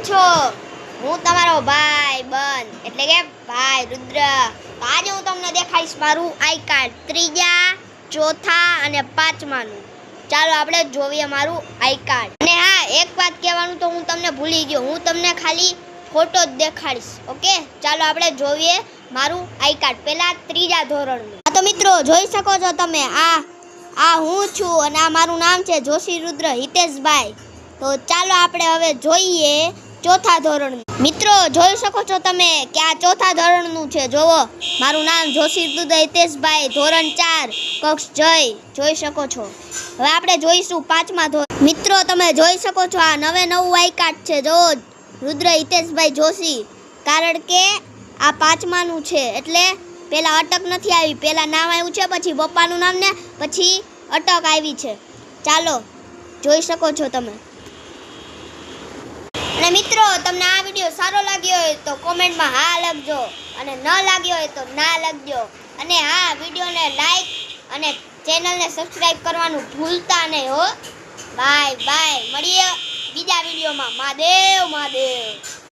છો? હું તમારો ભાઈ બન એટલે કે ભાઈ રુદ્ર. તો આજે હું તમને દેખાઈશ મારું આઈ કાર્ડ ત્રીજા, ચોથા અને પાંચમાનું. ચાલો આપણે જોઈએ મારું આઈ કાર્ડ. અને હા, એક વાત કહેવાનું તો હું તમને ભૂલી ગયો, હું તમને ખાલી ફોટો જ દેખાડીશ. ઓકે, ચાલો આપણે જોઈએ મારું આઈ કાર્ડ. પહેલા ત્રીજા ધોરણનું. તો મિત્રો જોઈ શકો છો તમે, આ હું છું અને આ મારું નામ છે જોશી રુદ્ર હિતેશભાઈ. તો ચાલો આપણે હવે જોઈએ ચોથા ધોરણનું. મિત્રો જોઈ શકો છો તમે કે આ ચોથા ધોરણનું છે. જોવો, મારું નામ જોશી રુદ્ર હિતેશભાઈ, ધોરણ 4, કક્ષ જય. જોઈ શકો છો. હવે આપણે જોઈશું પાંચમા ધોરણ. મિત્રો તમે જોઈ શકો છો, આ નવું આઈ કાર્ડ છે. જોવો, રુદ્ર હિતેશભાઈ જોશી. કારણ કે આ પાંચમાનું છે એટલે પહેલાં અટક નથી આવી. પહેલાં નામ આવ્યું છે, પછી પપ્પાનું નામ ને પછી અટક આવી છે. ચાલો જોઈ શકો છો તમે. અને મિત્રો તમને આ વિડીયો સારો લાગ્યો હોય તો કોમેન્ટમાં હા લખજો, અને ન લાગ્યો હોય તો ના લખજો. અને હા, વિડીયોને લાઈક અને ચેનલને સબસ્ક્રાઈબ કરવાનું ભૂલતા નહીં હો. બાય બાય, મળીએ બીજા વિડીયોમાં. મહાદેવ મહાદેવ.